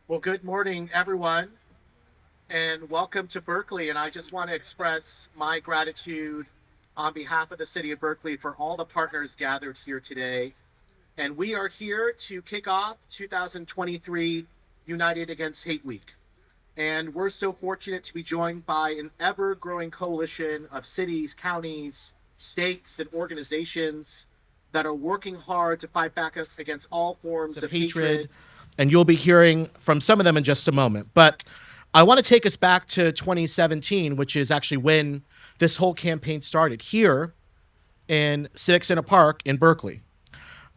Well, good morning, everyone, and welcome to Berkeley. And I just want to express my gratitude on behalf of the City of Berkeley for all the partners gathered here today. And we are here to kick off 2023 United Against Hate Week. And we're so fortunate to be joined by an ever growing coalition of cities, counties, states, and organizations that are working hard to fight back against all forms of hatred. And you'll be hearing from some of them in just a moment. But I want to take us back to 2017, which is actually when this whole campaign started here in Civic Center Park in Berkeley.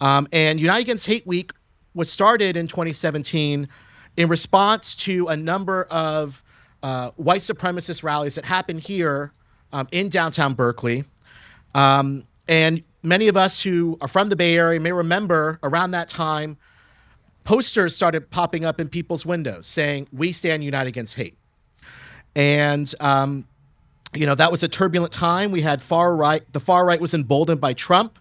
And United Against Hate Week was started in 2017 in response to a number of white supremacist rallies that happened here in downtown Berkeley. And many of us who are from the Bay Area may remember around that time, posters started popping up in people's windows saying, "We stand united against hate." And, that was a turbulent time. We had the far right was emboldened by Trump.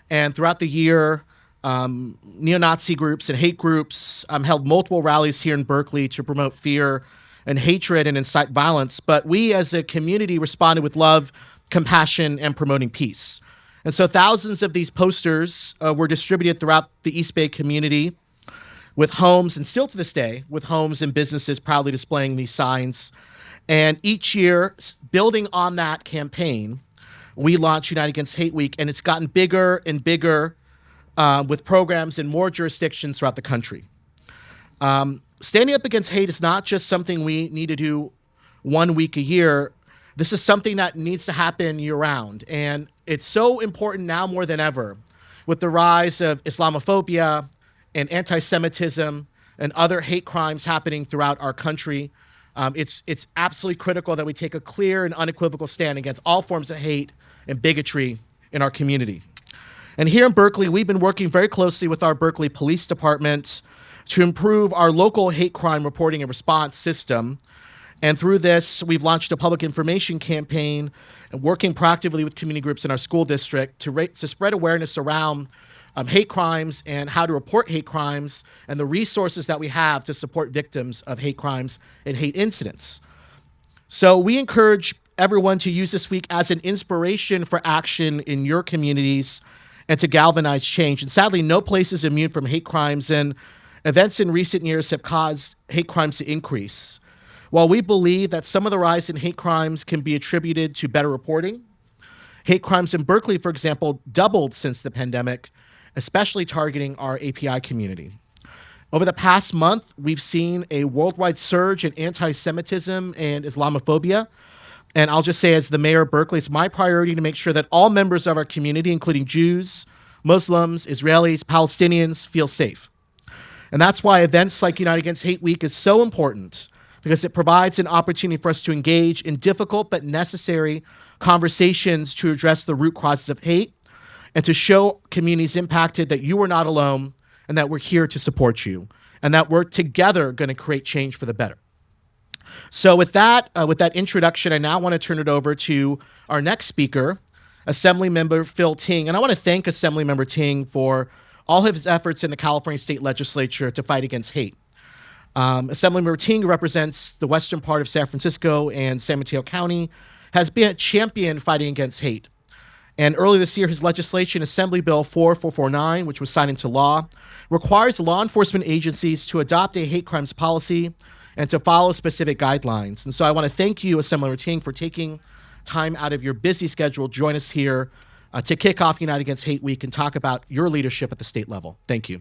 And throughout the year, neo-Nazi groups and hate groups held multiple rallies here in Berkeley to promote fear and hatred and incite violence. But we as a community responded with love, compassion, and promoting peace. And so thousands of these posters were distributed throughout the East Bay community, with homes, and still to this day, with homes and businesses proudly displaying these signs. And each year, building on that campaign, we launched United Against Hate Week, and it's gotten bigger and bigger with programs in more jurisdictions throughout the country. Standing up against hate is not just something we need to do 1 week a year. This is something that needs to happen year-round, and it's so important now more than ever with the rise of Islamophobia and anti-Semitism and other hate crimes happening throughout our country. It's absolutely critical that we take a clear and unequivocal stand against all forms of hate and bigotry in our community. And here in Berkeley, we've been working very closely with our Berkeley Police Department to improve our local hate crime reporting and response system. And through this, we've launched a public information campaign and working proactively with community groups in our school district to spread awareness around hate crimes and how to report hate crimes and the resources that we have to support victims of hate crimes and hate incidents. So we encourage everyone to use this week as an inspiration for action in your communities and to galvanize change. And sadly, no place is immune from hate crimes, and events in recent years have caused hate crimes to increase. While we believe that some of the rise in hate crimes can be attributed to better reporting, hate crimes in Berkeley, for example, doubled since the pandemic, especially targeting our API community. Over the past month, we've seen a worldwide surge in anti-Semitism and Islamophobia. And I'll just say, as the mayor of Berkeley, it's my priority to make sure that all members of our community, including Jews, Muslims, Israelis, Palestinians, feel safe. And that's why events like United Against Hate Week is so important, because it provides an opportunity for us to engage in difficult but necessary conversations to address the root causes of hate and to show communities impacted that you are not alone and that we're here to support you and that we're together going to create change for the better. So with that introduction, I now want to turn it over to our next speaker, Assemblymember Phil Ting. And I want to thank Assemblymember Ting for all of his efforts in the California State Legislature to fight against hate. Assemblymember Ting represents the western part of San Francisco and San Mateo County, has been a champion fighting against hate. And earlier this year, his legislation, Assembly Bill 4449, which was signed into law, requires law enforcement agencies to adopt a hate crimes policy and to follow specific guidelines. And so I want to thank you, Assemblymember Ting, for taking time out of your busy schedule to join us here to kick off United Against Hate Week and talk about your leadership at the state level. Thank you.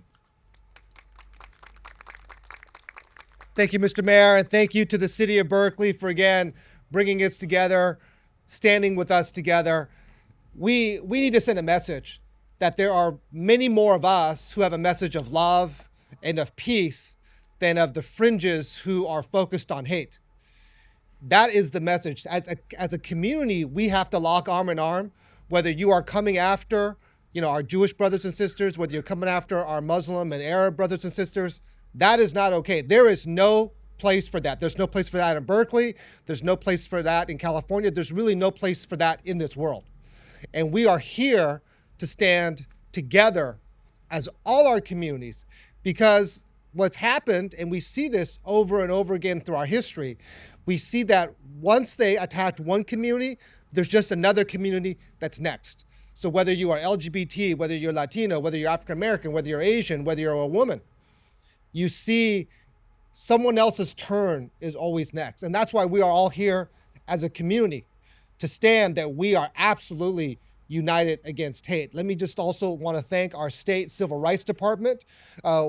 Thank you, Mr. Mayor, and thank you to the City of Berkeley for, again, bringing us together, standing with us together. We need to send a message that there are many more of us who have a message of love and of peace than of the fringes who are focused on hate. That is the message. As a community, we have to lock arm in arm, whether you are coming after, our Jewish brothers and sisters, whether you're coming after our Muslim and Arab brothers and sisters. That is not okay. There is no place for that. There's no place for that in Berkeley. There's no place for that in California. There's really no place for that in this world. And we are here to stand together as all our communities, because what's happened, and we see this over and over again through our history, we see that once they attacked one community, there's just another community that's next. So whether you are LGBT, whether you're Latino, whether you're African American, whether you're Asian, whether you're a woman, you see someone else's turn is always next. And that's why we are all here as a community to stand that we are absolutely united against hate. Let me just also want to thank our state civil rights department.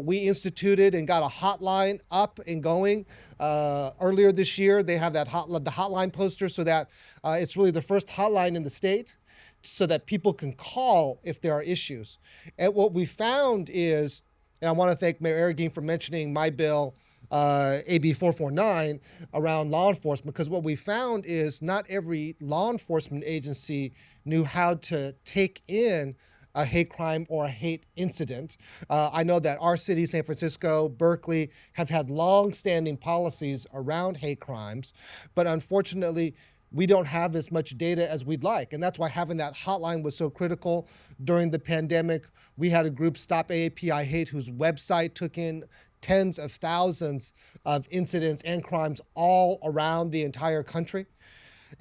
We instituted and got a hotline up and going earlier this year. They have the hotline poster so that it's really the first hotline in the state so that people can call if there are issues. And what we found is, and I want to thank Mayor Arreguín for mentioning my bill, AB 449, around law enforcement, because what we found is not every law enforcement agency knew how to take in a hate crime or a hate incident. I know that our city, San Francisco, Berkeley, have had long-standing policies around hate crimes, but unfortunately, we don't have as much data as we'd like. And that's why having that hotline was so critical during the pandemic. We had a group, Stop AAPI Hate, whose website took in tens of thousands of incidents and crimes all around the entire country.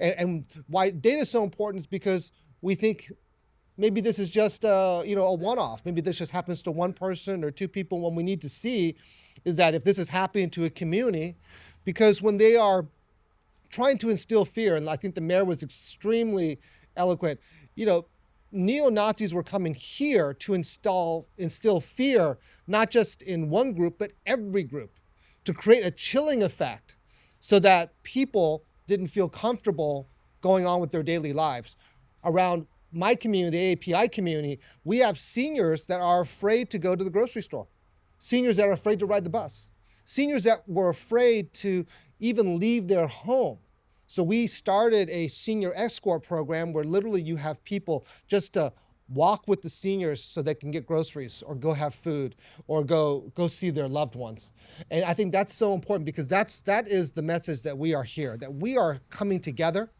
And why data is so important is because we think maybe this is just a one-off. Maybe this just happens to one person or two people. What we need to see is that if this is happening to a community, because when they are trying to instill fear, and I think the mayor was extremely eloquent, neo-Nazis were coming here to instill fear, not just in one group, but every group, to create a chilling effect so that people didn't feel comfortable going on with their daily lives. Around my community, the AAPI community, we have seniors that are afraid to go to the grocery store, seniors that are afraid to ride the bus, seniors that were afraid to even leave their home. So we started a senior escort program where literally you have people just to walk with the seniors so they can get groceries or go have food or go see their loved ones. And I think that's so important because that is the message that we are here, that we are coming together.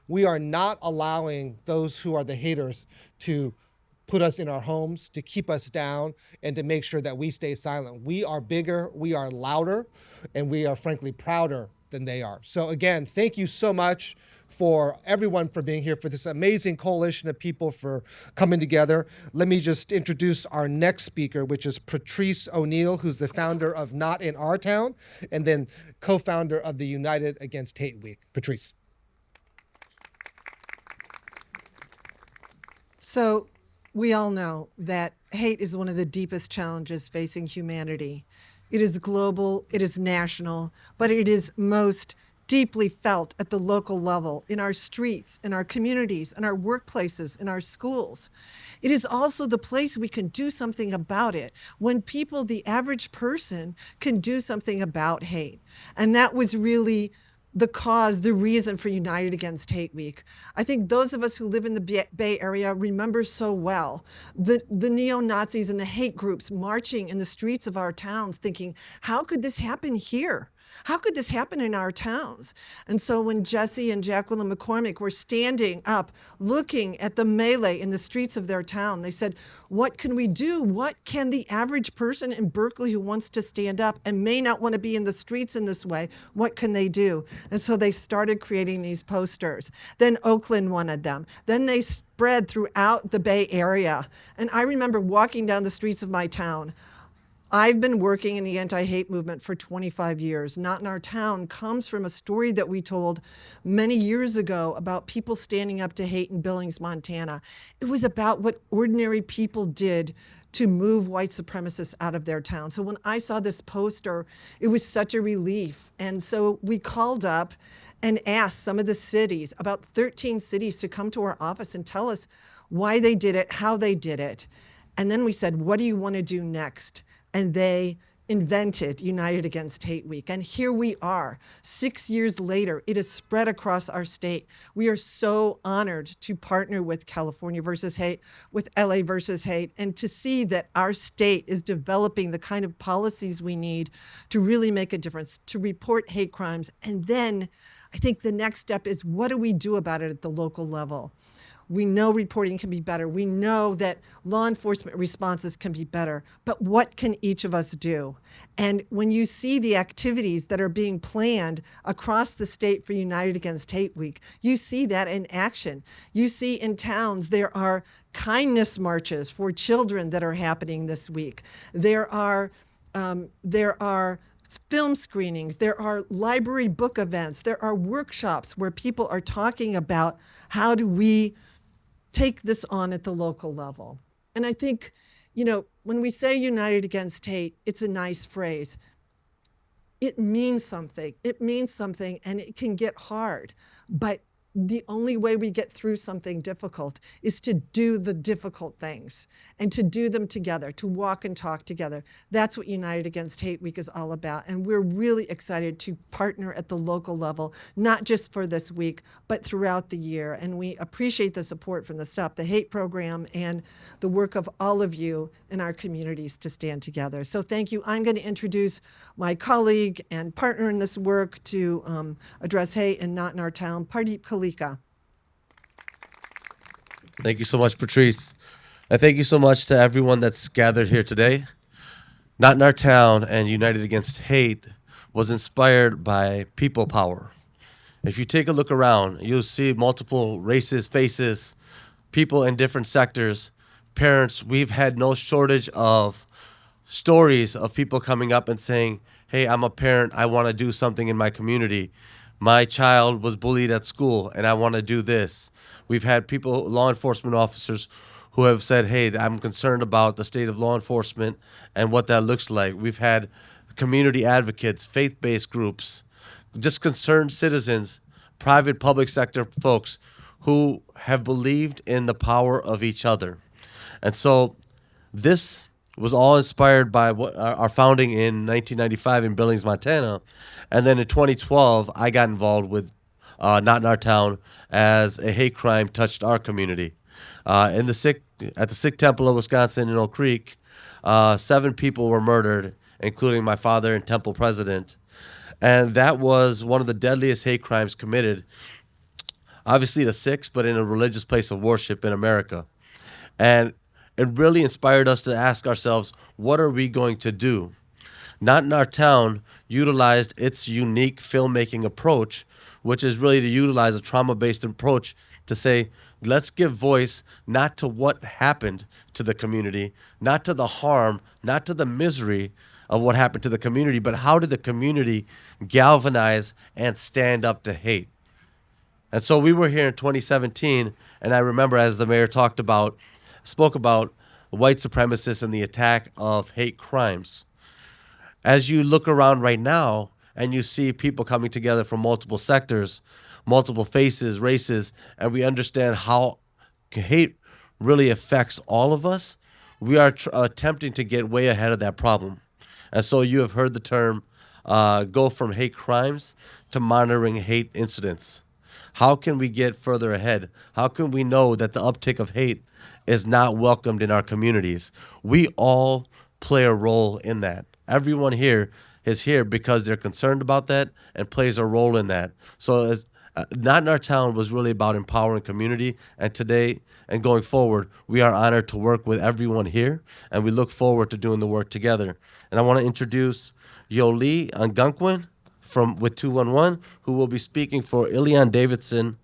We are not allowing those who are the haters to put us in our homes, to keep us down, and to make sure that we stay silent. We are bigger, we are louder, and we are frankly prouder than they are. So again, thank you so much for everyone for being here, for this amazing coalition of people for coming together. Let me just introduce our next speaker, which is Patrice O'Neill, who's the founder of Not in Our Town, and then co-founder of the United Against Hate Week. Patrice. So we all know that hate is one of the deepest challenges facing humanity. It is global, it is national, but it is most deeply felt at the local level, in our streets, in our communities, in our workplaces, in our schools. It is also the place we can do something about it, when people, the average person, can do something about hate. And that was really the reason for United Against Hate Week. I think those of us who live in the Bay Area remember so well the neo-Nazis and the hate groups marching in the streets of our towns thinking, how could this happen here? How could this happen in our towns? And so when Jesse and Jacqueline McCormick were standing up, looking at the melee in the streets of their town, they said, what can we do? What can the average person in Berkeley who wants to stand up and may not want to be in the streets in this way, what can they do? And so they started creating these posters. Then Oakland wanted them. Then they spread throughout the Bay Area. And I remember walking down the streets of my town. I've been working in the anti-hate movement for 25 years. Not in Our Town comes from a story that we told many years ago about people standing up to hate in Billings, Montana. It was about what ordinary people did to move white supremacists out of their town. So when I saw this poster, it was such a relief. And so we called up and asked some of the cities, about 13 cities, to come to our office and tell us why they did it, how they did it. And then we said, what do you want to do next? And they invented United Against Hate Week. And here we are, 6 years later. It has spread across our state. We are so honored to partner with California versus Hate, with LA versus Hate, and to see that our state is developing the kind of policies we need to really make a difference, to report hate crimes. And then I think the next step is, what do we do about it at the local level? We know reporting can be better. We know that law enforcement responses can be better. But what can each of us do? And when you see the activities that are being planned across the state for United Against Hate Week, you see that in action. You see in towns there are kindness marches for children that are happening this week. There are film screenings, there are library book events, there are workshops where people are talking about how do we take this on at the local level. And I think, when we say United Against Hate, it's a nice phrase. It means something. It means something, and it can get hard. But the only way we get through something difficult is to do the difficult things and to do them together, to walk and talk together. That's what United Against Hate Week is all about. And we're really excited to partner at the local level, not just for this week, but throughout the year. And we appreciate the support from the Stop the Hate program and the work of all of you in our communities to stand together. So thank you. I'm going to introduce my colleague and partner in this work to address hate and not in our town, Pardeep Kalika. Thank you so much, Patrice. And thank you so much to everyone that's gathered here today. Not in Our Town and United Against Hate was inspired by people power. If you take a look around, you'll see multiple races, faces, people in different sectors, parents. We've had no shortage of stories of people coming up and saying, hey, I'm a parent, I want to do something in my community. My child was bullied at school and I want to do this. We've had people, law enforcement officers, who have said, hey, I'm concerned about the state of law enforcement and what that looks like. We've had community advocates, faith-based groups, just concerned citizens, private public sector folks who have believed in the power of each other. And so this was all inspired by what our founding in 1995 in Billings, Montana. And then in 2012, I got involved with Not in Our Town as a hate crime touched our community. At the Sikh Temple of Wisconsin in Oak Creek, 7 people were murdered, including my father and temple president. And that was one of the deadliest hate crimes committed, obviously to Sikhs, but in a religious place of worship in America. And it really inspired us to ask ourselves, what are we going to do? Not in Our Town utilized its unique filmmaking approach, which is really to utilize a trauma-based approach to say, let's give voice not to what happened to the community, not to the harm, not to the misery of what happened to the community, but how did the community galvanize and stand up to hate? And so we were here in 2017, and I remember as the mayor spoke about white supremacists and the attack of hate crimes. As you look around right now and you see people coming together from multiple sectors, multiple faces, races, and we understand how hate really affects all of us, we are attempting to get way ahead of that problem. And so you have heard the term go from hate crimes to monitoring hate incidents. How can we get further ahead? How can we know that the uptick of hate is not welcomed in our communities? We all play a role in that. Everyone here is here because they're concerned about that and plays a role in that. So Not in Our Town was really about empowering community, and today and going forward, we are honored to work with everyone here, and we look forward to doing the work together. And I want to introduce Yoli Algonquin with 211, who will be speaking for Ilian Davidson,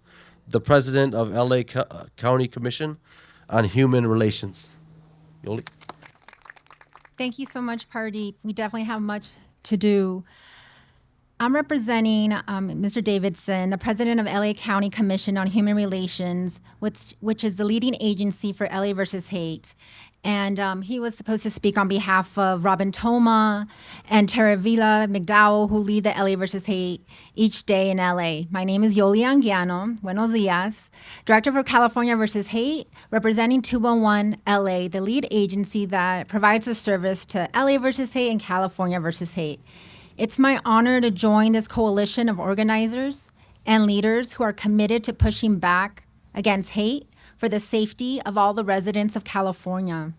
the president of LA County Commission on Human Relations. Yoli. Thank you so much, Pardeep. We definitely have much to do. I'm representing Mr. Davidson, the president of LA County Commission on Human Relations, which is the leading agency for LA versus Hate. And he was supposed to speak on behalf of Robin Toma and Teravila McDowell, who lead the LA versus Hate each day in LA. My name is Yoli Anguiano. Buenos dias. Director for California versus Hate, representing 211 LA, the lead agency that provides a service to LA versus Hate and California versus Hate. It's my honor to join this coalition of organizers and leaders who are committed to pushing back against hate for the safety of all the residents of California.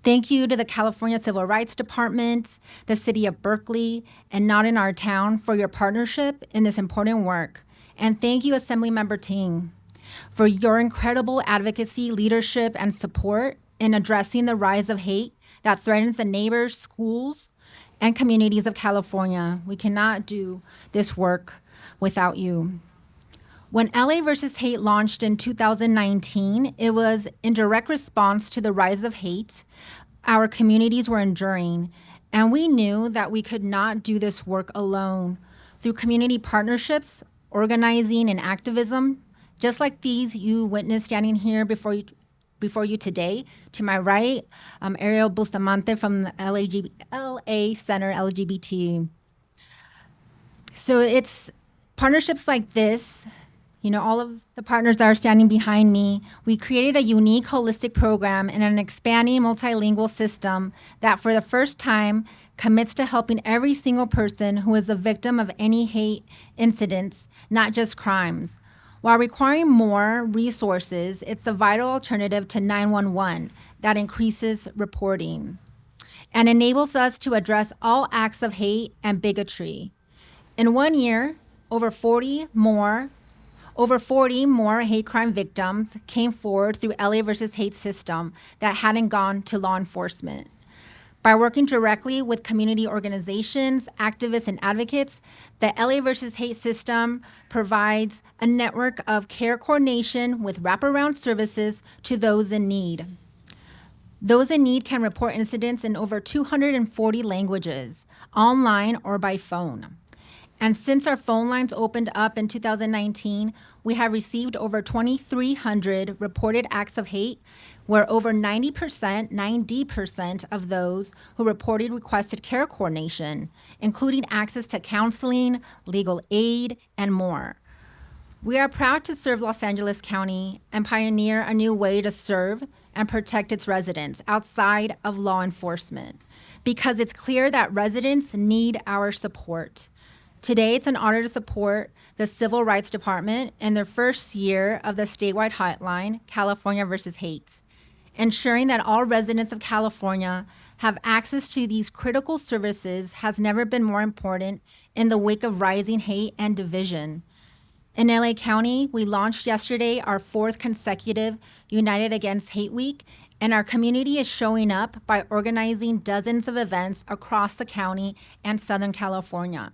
Thank you to the California Civil Rights Department, the City of Berkeley, and Not in Our Town for your partnership in this important work. And thank you, Assemblymember Ting. for your incredible advocacy, leadership, and support in addressing the rise of hate that threatens the neighbors, schools, and communities of California. We cannot do this work without you. When LA versus Hate launched in 2019, it was in direct response to the rise of hate our communities were enduring, and we knew that we could not do this work alone. Through community partnerships, organizing, and activism, just like these you witnessed standing here before you today. To my right, Ariel Bustamante from the LA Center LGBT. So it's partnerships like this, all of the partners that are standing behind me, we created a unique holistic program and an expanding multilingual system that for the first time commits to helping every single person who is a victim of any hate incidents, not just crimes. While requiring more resources, it's a vital alternative to 911 that increases reporting and enables us to address all acts of hate and bigotry. In 1 year, over 40 more hate crime victims came forward through LA versus Hate system that hadn't gone to law enforcement. By working directly with community organizations, activists, and advocates, the LA versus Hate system provides a network of care coordination with wraparound services to those in need. Those in need can report incidents in over 240 languages, online or by phone. And since our phone lines opened up in 2019, we have received over 2,300 reported acts of hate, where over 90% of those who reported requested care coordination, including access to counseling, legal aid, and more. We are proud to serve Los Angeles County and pioneer a new way to serve and protect its residents outside of law enforcement, because it's clear that residents need our support. Today, it's an honor to support the Civil Rights Department in their first year of the statewide hotline, California versus Hate, ensuring that all residents of California have access to these critical services has never been more important in the wake of rising hate and division. In LA County, we launched yesterday our 4th consecutive United Against Hate Week, and our community is showing up by organizing dozens of events across the county and Southern California.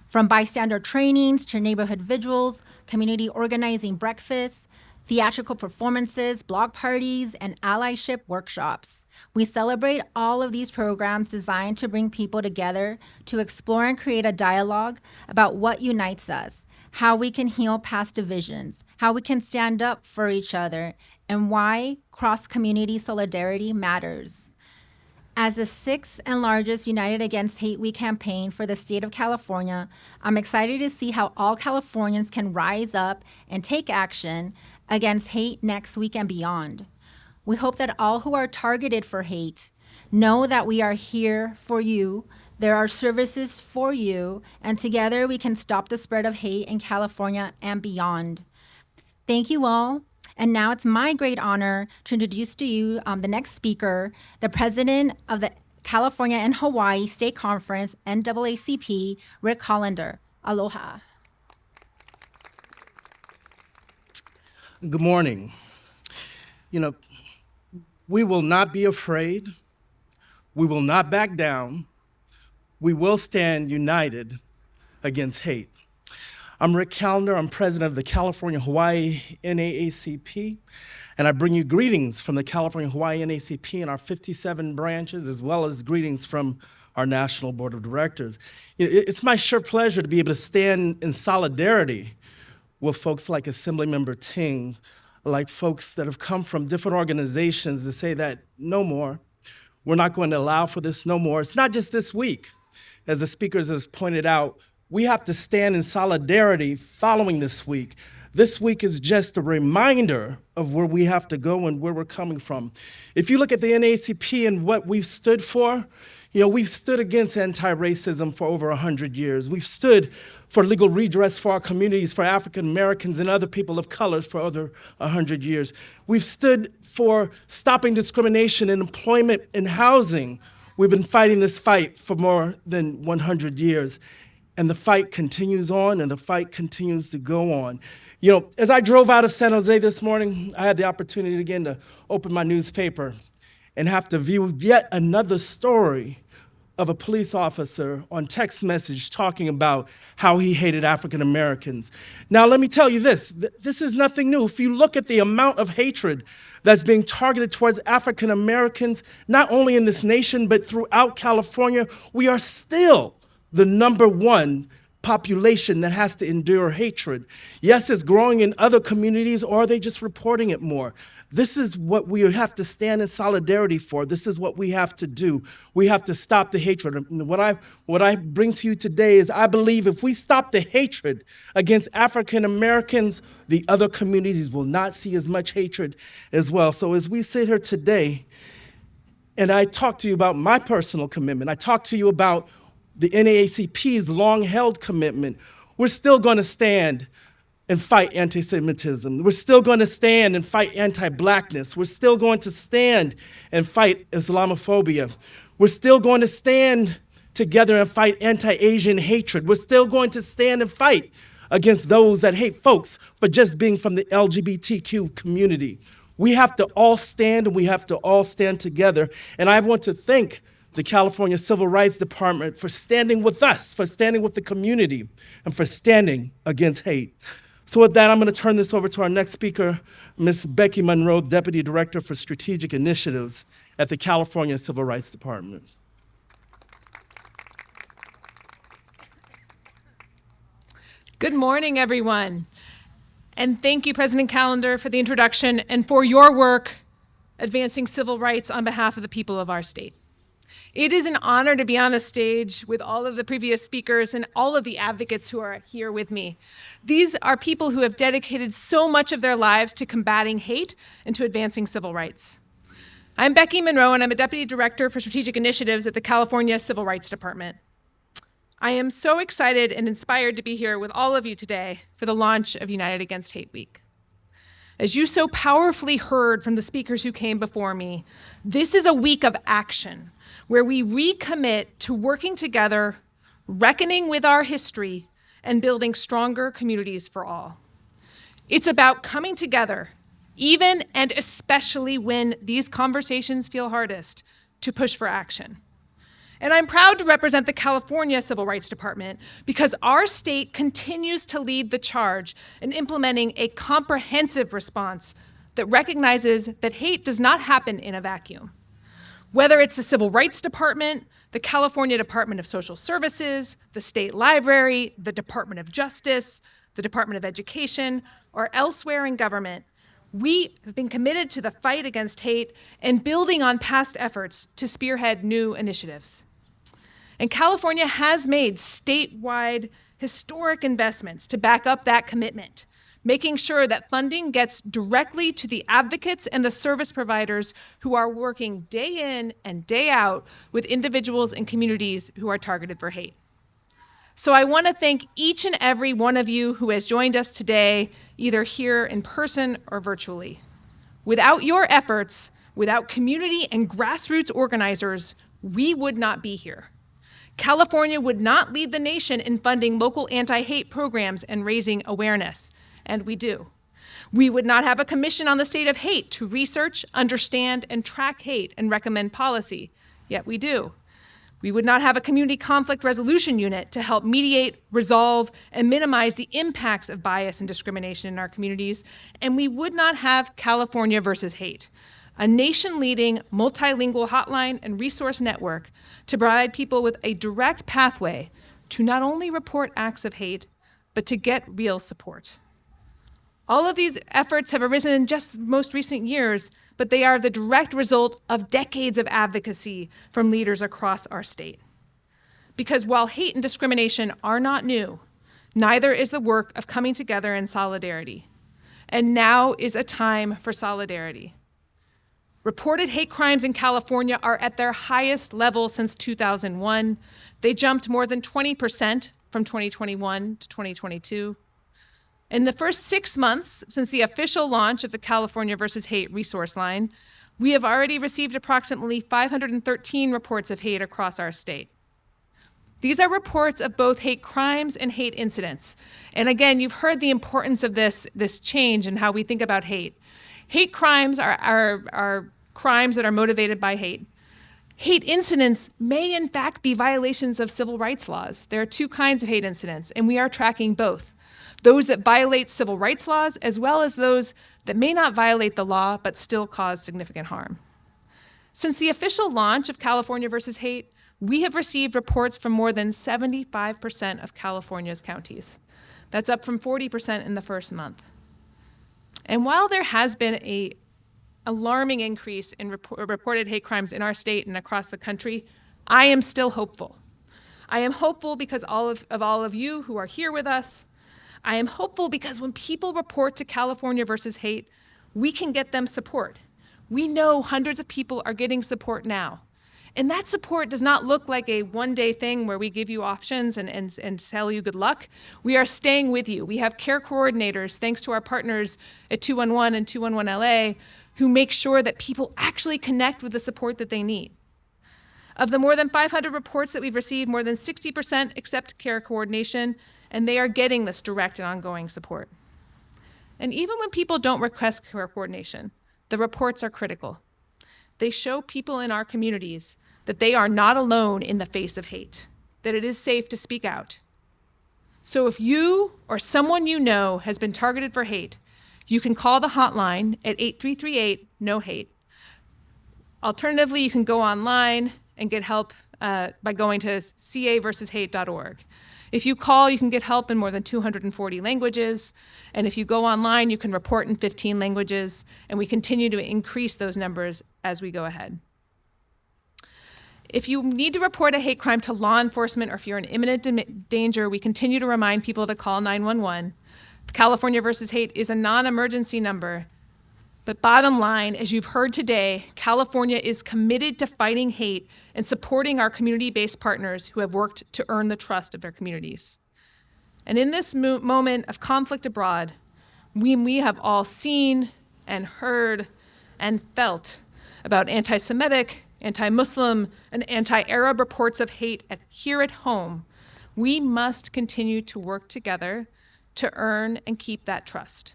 From bystander trainings to neighborhood vigils, community organizing breakfasts, theatrical performances, block parties, and allyship workshops. We celebrate all of these programs designed to bring people together to explore and create a dialogue about what unites us, how we can heal past divisions, how we can stand up for each other, and why cross-community solidarity matters. As the 6th and largest United Against Hate Week campaign for the state of California, I'm excited to see how all Californians can rise up and take action against hate next week and beyond. We hope that all who are targeted for hate know that we are here for you, there are services for you, and together we can stop the spread of hate in California and beyond. Thank you all. And now it's my great honor to introduce to you the next speaker, the president of the California and Hawaii State Conference, NAACP, Rick Hollander. Aloha. Good morning. We will not be afraid. We will not back down. We will stand united against hate. I'm Rick Hollander. I'm president of the California-Hawaii NAACP, and I bring you greetings from the California-Hawaii NAACP and our 57 branches, as well as greetings from our National Board of Directors. It's my sure pleasure to be able to stand in solidarity with folks like Assemblymember Ting, like folks that have come from different organizations to say that no more. We're not going to allow for this no more. It's not just this week. As the speakers have pointed out, we have to stand in solidarity following this week. This week is just a reminder of where we have to go and where we're coming from. If you look at the NAACP and what we've stood for, we've stood against anti-racism for over 100 years. We've stood for legal redress for our communities, for African Americans and other people of color for over 100 years. We've stood for stopping discrimination in employment and housing. We've been fighting this fight for more than 100 years. And the fight continues on, and the fight continues to go on. You know, as I drove out of San Jose this morning, I had the opportunity again to open my newspaper and have to view yet another story of a police officer on text message talking about how he hated African Americans. Now, let me tell you this. This is nothing new. If you look at the amount of hatred that's being targeted towards African Americans, not only in this nation, but throughout California, we are still the #1 population that has to endure hatred. Yes, it's growing in other communities, or are they just reporting it more? This is what we have to stand in solidarity for. This is what we have to do. We have to stop the hatred. And what I bring to you today is I believe if we stop the hatred against African Americans, the other communities will not see as much hatred as well. So as we sit here today, and I talk to you about my personal commitment, I talk to you about the NAACP's long-held commitment, we're still going to stand and fight anti-Semitism. We're still going to stand and fight anti-Blackness. We're still going to stand and fight Islamophobia. We're still going to stand together and fight anti-Asian hatred. We're still going to stand and fight against those that hate folks for just being from the LGBTQ community. We have to all stand, and we have to all stand together. And I want to thank the California Civil Rights Department for standing with us, for standing with the community, and for standing against hate. So with that, I'm going to turn this over to our next speaker, Ms. Becky Monroe, Deputy Director for Strategic Initiatives at the California Civil Rights Department. Good morning, everyone. And thank you, President Callender, for the introduction and for your work advancing civil rights on behalf of the people of our state. It is an honor to be on a stage with all of the previous speakers and all of the advocates who are here with me. These are people who have dedicated so much of their lives to combating hate and to advancing civil rights. I'm Becky Monroe, and I'm a Deputy Director for Strategic Initiatives at the California Civil Rights Department. I am so excited and inspired to be here with all of you today for the launch of United Against Hate Week. As you so powerfully heard from the speakers who came before me, this is a week of action where we recommit to working together, reckoning with our history, and building stronger communities for all. It's about coming together, even and especially when these conversations feel hardest, to push for action. And I'm proud to represent the California Civil Rights Department because our state continues to lead the charge in implementing a comprehensive response that recognizes that hate does not happen in a vacuum. Whether it's the Civil Rights Department, the California Department of Social Services, the State Library, the Department of Justice, the Department of Education, or elsewhere in government, we have been committed to the fight against hate and building on past efforts to spearhead new initiatives. And California has made statewide historic investments to back up that commitment, making sure that funding gets directly to the advocates and the service providers who are working day in and day out with individuals and communities who are targeted for hate. So I want to thank each and every one of you who has joined us today, either here in person or virtually. Without your efforts, without community and grassroots organizers, we would not be here. California would not lead the nation in funding local anti-hate programs and raising awareness, and we do. We would not have a commission on the state of hate to research, understand, and track hate and recommend policy, yet we do. We would not have a community conflict resolution unit to help mediate, resolve, and minimize the impacts of bias and discrimination in our communities, and we would not have California versus Hate, a nation-leading multilingual hotline and resource network to provide people with a direct pathway to not only report acts of hate, but to get real support. All of these efforts have arisen in just the most recent years, but they are the direct result of decades of advocacy from leaders across our state. Because while hate and discrimination are not new, neither is the work of coming together in solidarity. And now is a time for solidarity. Reported hate crimes in California are at their highest level since 2001. They jumped more than 20% from 2021 to 2022. In the first 6 months since the official launch of the California versus Hate resource line, we have already received approximately 513 reports of hate across our state. These are reports of both hate crimes and hate incidents. And again, you've heard the importance of this change in how we think about hate. Hate crimes are crimes that are motivated by hate. Hate incidents may in fact be violations of civil rights laws. There are two kinds of hate incidents, and we are tracking both. Those that violate civil rights laws, as well as those that may not violate the law but still cause significant harm. Since the official launch of California versus Hate, we have received reports from more than 75% of California's counties. That's up from 40% in the first month. And while there has been an alarming increase in reported hate crimes in our state and across the country, I am still hopeful. I am hopeful because of all of you who are here with us. I am hopeful because when people report to California versus Hate, we can get them support. We know hundreds of people are getting support now. And that support does not look like a one-day thing where we give you options and tell you good luck. We are staying with you. We have care coordinators, thanks to our partners at 211 and 211 LA, who make sure that people actually connect with the support that they need. Of the more than 500 reports that we've received, more than 60% accept care coordination, and they are getting this direct and ongoing support. And even when people don't request care coordination, the reports are critical. They show people in our communities that they are not alone in the face of hate, that it is safe to speak out. So if you or someone you know has been targeted for hate, you can call the hotline at 8338-NO-HATE. Alternatively, you can go online and get help by going to caversushate.org. If you call, you can get help in more than 240 languages. And if you go online, you can report in 15 languages. And we continue to increase those numbers as we go ahead. If you need to report a hate crime to law enforcement or if you're in imminent danger, we continue to remind people to call 911. California versus Hate is a non-emergency number. But bottom line, as you've heard today, California is committed to fighting hate and supporting our community-based partners who have worked to earn the trust of their communities. And in this moment of conflict abroad, we have all seen and heard and felt about anti-Semitic, anti-Muslim, and anti-Arab reports of hate here at home. We must continue to work together to earn and keep that trust.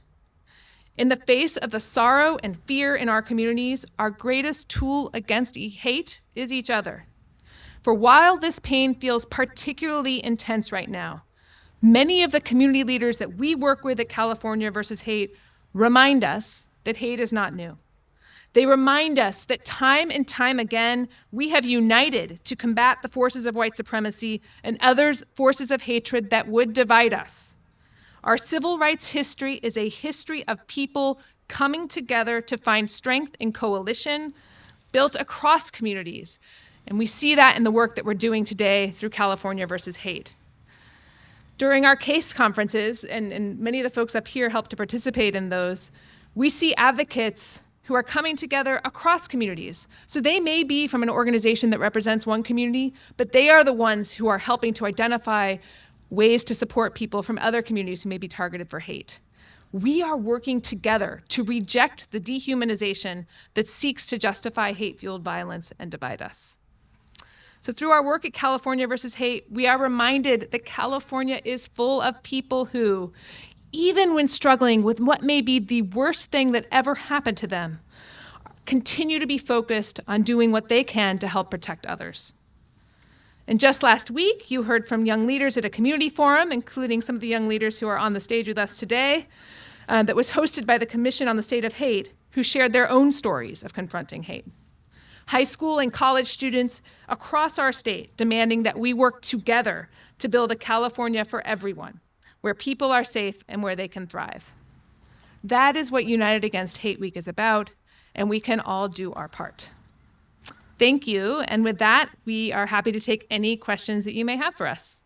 In the face of the sorrow and fear in our communities, our greatest tool against hate is each other. For while this pain feels particularly intense right now, many of the community leaders that we work with at California versus Hate remind us that hate is not new. They remind us that time and time again, we have united to combat the forces of white supremacy and others forces of hatred that would divide us. Our civil rights history is a history of people coming together to find strength in coalition built across communities. And we see that in the work that we're doing today through California versus Hate. During our case conferences, and many of the folks up here help to participate in those, we see advocates who are coming together across communities. So they may be from an organization that represents one community, but they are the ones who are helping to identify ways to support people from other communities who may be targeted for hate. We are working together to reject the dehumanization that seeks to justify hate-fueled violence and divide us. So through our work at California versus Hate, we are reminded that California is full of people who, even when struggling with what may be the worst thing that ever happened to them, continue to be focused on doing what they can to help protect others. And just last week, you heard from young leaders at a community forum, including some of the young leaders who are on the stage with us today, that was hosted by the Commission on the State of Hate, who shared their own stories of confronting hate. High school and college students across our state demanding that we work together to build a California for everyone, where people are safe and where they can thrive. That is what United Against Hate Week is about, and we can all do our part. Thank you, and with that, we are happy to take any questions that you may have for us.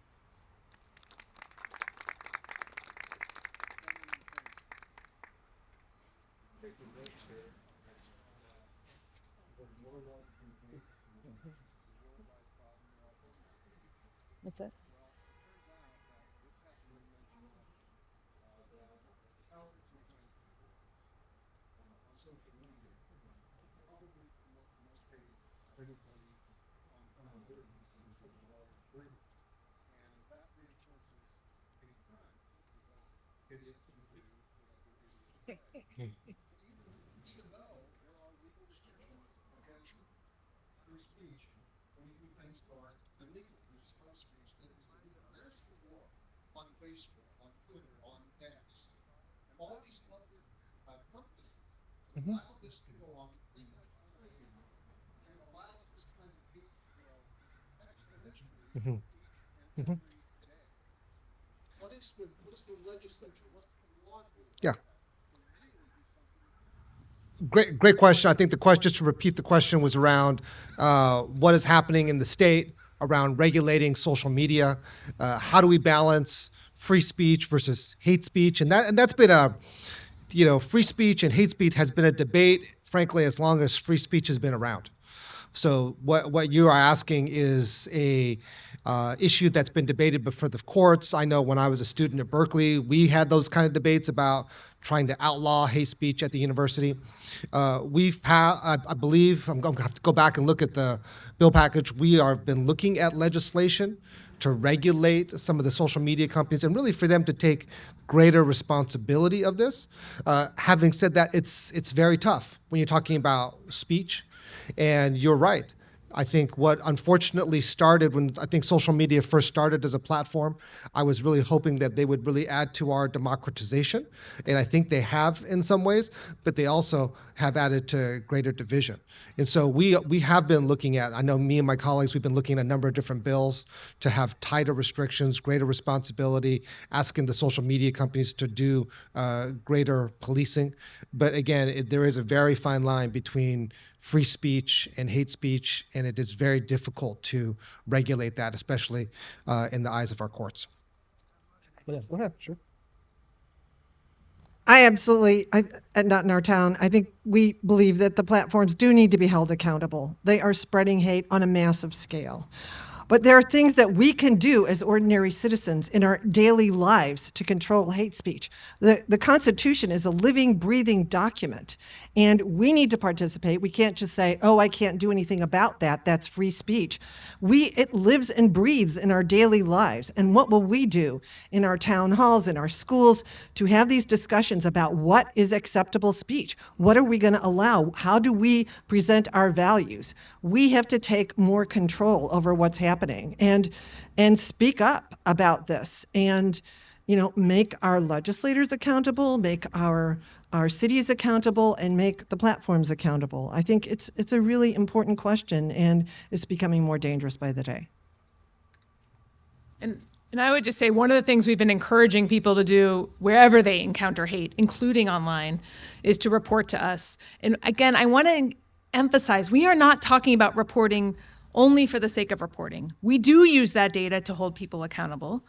What's that? Yeah. Great question. I think the question, just to repeat the question, was around what is happening in the state around regulating social media. How do we balance free speech versus hate speech? And that's been free speech and hate speech has been a debate, frankly, as long as free speech has been around. So what you are asking is a issue that's been debated before the courts. I know when I was a student at Berkeley, we had those kind of debates about trying to outlaw hate speech at the university. We've passed, I believe, I'm going to have to go back and look at the bill package. We have been looking at legislation to regulate some of the social media companies and really for them to take greater responsibility of this. Having said that, it's very tough when you're talking about speech. And you're right. I think what unfortunately started when I think social media first started as a platform, I was really hoping that they would really add to our democratization. And I think they have in some ways, but they also have added to greater division. And so we have been looking at, I know me and my colleagues, we've been looking at a number of different bills to have tighter restrictions, greater responsibility, asking the social media companies to do greater policing. But again, there is a very fine line between free speech and hate speech, and it is very difficult to regulate that, especially in the eyes of our courts. Go ahead, sure. Not in our town, I think we believe that the platforms do need to be held accountable. They are spreading hate on a massive scale. But there are things that we can do as ordinary citizens in our daily lives to control hate speech. The Constitution is a living, breathing document, and we need to participate. We can't just say, oh, I can't do anything about that. That's free speech. It lives and breathes in our daily lives. And what will we do in our town halls, in our schools, to have these discussions about what is acceptable speech? What are we going to allow? How do we present our values? We have to take more control over what's happening and speak up about this and make our legislators accountable, make our cities accountable, and make the platforms accountable. I think it's a really important question, and it's becoming more dangerous by the day. And I would just say one of the things we've been encouraging people to do wherever they encounter hate, including online, is to report to us. And again, I want to emphasize, we are not talking about reporting only for the sake of reporting. We do use that data to hold people accountable,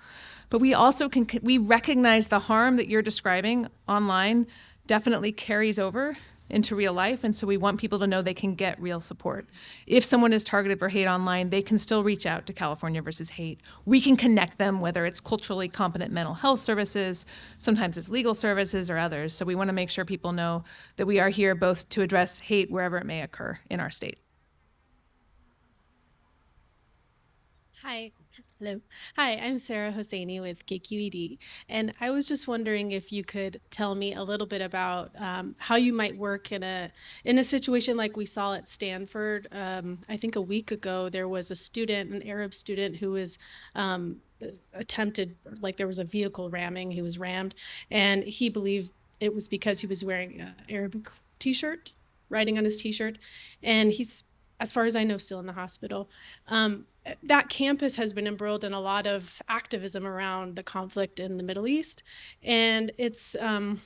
but we also we recognize the harm that you're describing online definitely carries over into real life, and so we want people to know they can get real support. If someone is targeted for hate online, they can still reach out to California versus Hate. We can connect them, whether it's culturally competent mental health services, sometimes it's legal services or others. So we want to make sure people know that we are here both to address hate wherever it may occur in our state. Hi. Hello. Hi, I'm Sarah Hosseini with KQED, and I was just wondering if you could tell me a little bit about how you might work in a situation like we saw at Stanford. I think a week ago there was a student, an Arab student, who was attempted, like there was a vehicle ramming. He was rammed, and he believed it was because he was wearing an Arabic T-shirt, writing on his T-shirt, and he's, as far as I know, still in the hospital. That campus has been embroiled in a lot of activism around the conflict in the Middle East. And it's, I'm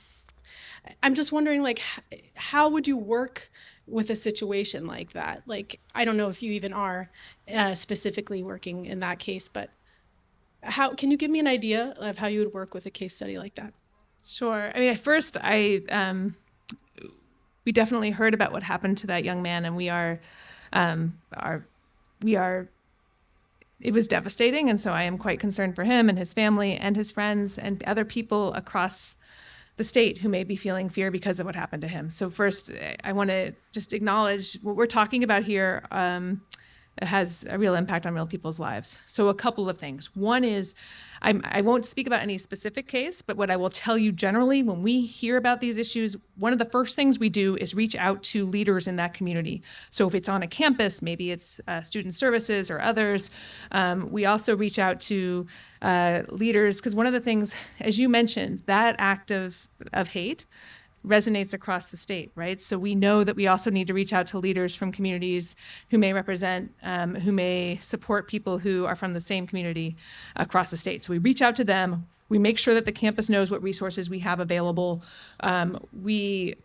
just wondering, like, how would you work with a situation like that? Like, I don't know if you even are specifically working in that case, but how can you give me an idea of how you would work with a case study like that? Sure. I mean, at first, we definitely heard about what happened to that young man, and it was devastating, and so I am quite concerned for him and his family and his friends and other people across the state who may be feeling fear because of what happened to him. So first, I want to just acknowledge what we're talking about here has a real impact on real people's lives. So a couple of things. One is, I won't speak about any specific case, but what I will tell you generally, when we hear about these issues, one of the first things we do is reach out to leaders in that community. So if it's on a campus, maybe it's student services or others. We also reach out to leaders, because one of the things, as you mentioned, that act of hate resonates across the state, right? So we know that we also need to reach out to leaders from communities who may represent, who may support people who are from the same community across the state. So we reach out to them. We make sure that the campus knows what resources we have available. We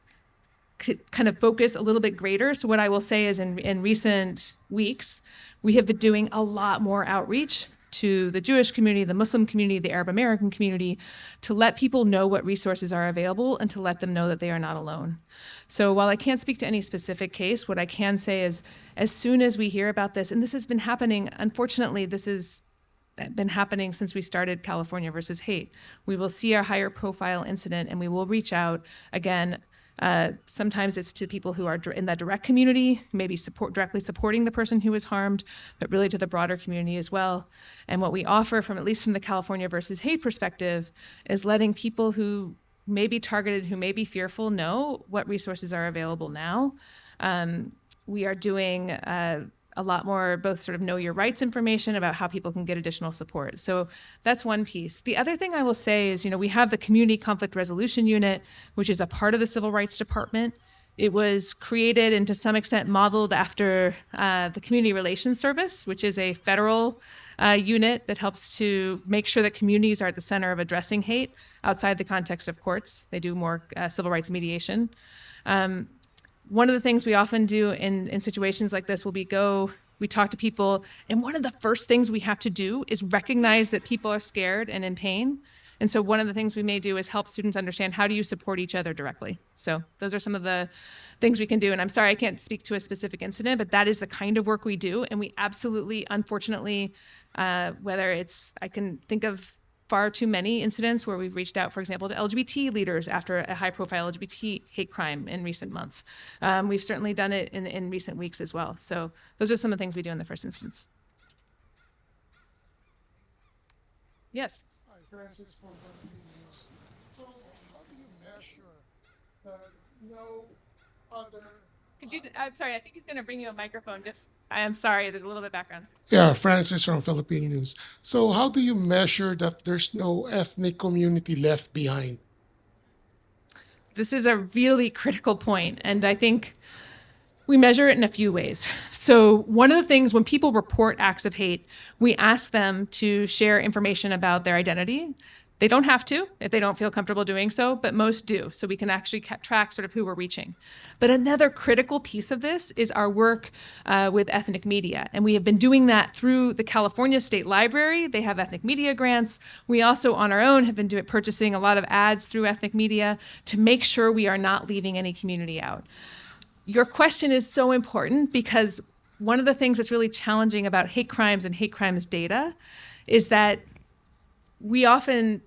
kind of focus a little bit greater. So what I will say is in recent weeks, we have been doing a lot more outreach to the Jewish community, the Muslim community, the Arab American community, to let people know what resources are available and to let them know that they are not alone. So while I can't speak to any specific case, what I can say is as soon as we hear about this, and this has been happening, unfortunately, this has been happening since we started California versus Hate, we will see a higher profile incident and we will reach out again. Sometimes it's to people who are in that direct community, maybe directly supporting the person who was harmed, but really to the broader community as well. And what we offer, at least from the California versus Hate perspective, is letting people who may be targeted, who may be fearful, know what resources are available now. We are doing a lot more both sort of know your rights information about how people can get additional support. So that's one piece. The other thing I will say is, we have the Community Conflict Resolution Unit, which is a part of the Civil Rights Department. It was created and to some extent modeled after the Community Relations Service, which is a federal unit that helps to make sure that communities are at the center of addressing hate outside the context of courts. They do more civil rights mediation. One of the things we often do in situations like this will be we talk to people, and one of the first things we have to do is recognize that people are scared and in pain. And so one of the things we may do is help students understand, how do you support each other directly? So those are some of the things we can do. And I'm sorry I can't speak to a specific incident, but that is the kind of work we do. And we absolutely, unfortunately, I can think of far too many incidents where we've reached out, for example, to LGBT leaders after a high-profile LGBT hate crime in recent months. We've certainly done it in recent weeks as well. So those are some of the things we do in the first instance. Yes? Hi, Francis from Berkeley News. So how do you measure that no other... I'm sorry, I think he's going to bring you a microphone. I'm sorry, there's a little bit of background. Yeah, Francis from Philippine News. So how do you measure that there's no ethnic community left behind? This is a really critical point, and I think we measure it in a few ways. So one of the things, when people report acts of hate, we ask them to share information about their identity. They don't have to if they don't feel comfortable doing so, but most do. So we can actually track sort of who we're reaching. But another critical piece of this is our work with ethnic media. And we have been doing that through the California State Library. They have ethnic media grants. We also, on our own, have been purchasing a lot of ads through ethnic media to make sure we are not leaving any community out. Your question is so important because one of the things that's really challenging about hate crimes and hate crimes data is that we often,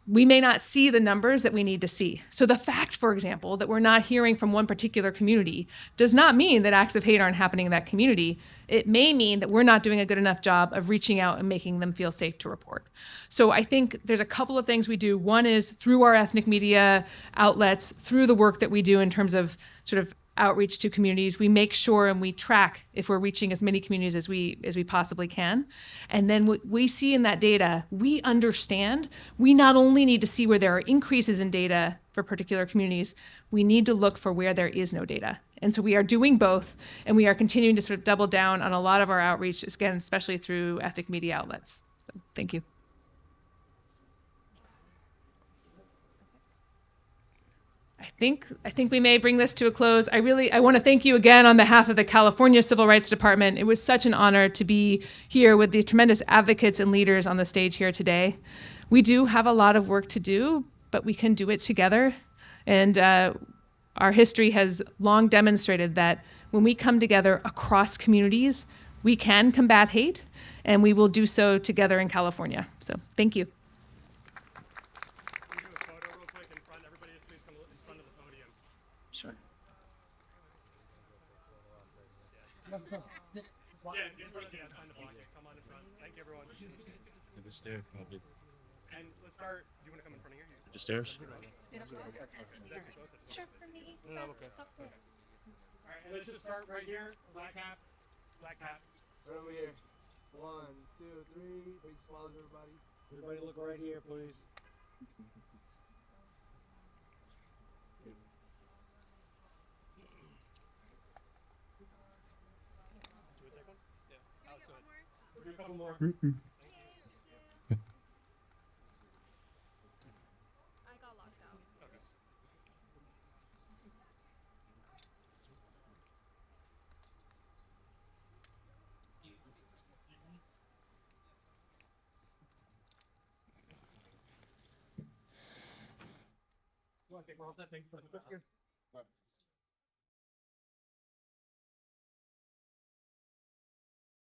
we may not see the numbers that we need to see. So the fact, for example, that we're not hearing from one particular community does not mean that acts of hate aren't happening in that community. It may mean that we're not doing a good enough job of reaching out and making them feel safe to report. So I think there's a couple of things we do. One is through our ethnic media outlets, through the work that we do in terms of sort of outreach to communities, we make sure and we track if we're reaching as many communities as we possibly can. And then what we see in that data, we understand we not only need to see where there are increases in data for particular communities, we need to look for where there is no data. And so we are doing both, and we are continuing to sort of double down on a lot of our outreach, again, especially through ethnic media outlets. So, thank you. I think we may bring this to a close. I want to thank you again on behalf of the California Civil Rights Department. It was such an honor to be here with the tremendous advocates and leaders on the stage here today. We do have a lot of work to do, but we can do it together. And our history has long demonstrated that when we come together across communities, we can combat hate, and we will do so together in California. So thank you. Sure. Yeah, in front. Yeah, find the block. Come on in front. Thank you, everyone. The stairs, probably. And let's start. Do you want to come in front of here? The stairs? Sure, for me. No, okay. All right, and let's just start right here. Black hat. Black hat. Right over here. 1, 2, 3. Big smiles, everybody. Everybody look right here, please. Do we take one? Yeah. Alex, go ahead. We'll do a couple more. I got locked out. Okay. You want to take more of that thing for the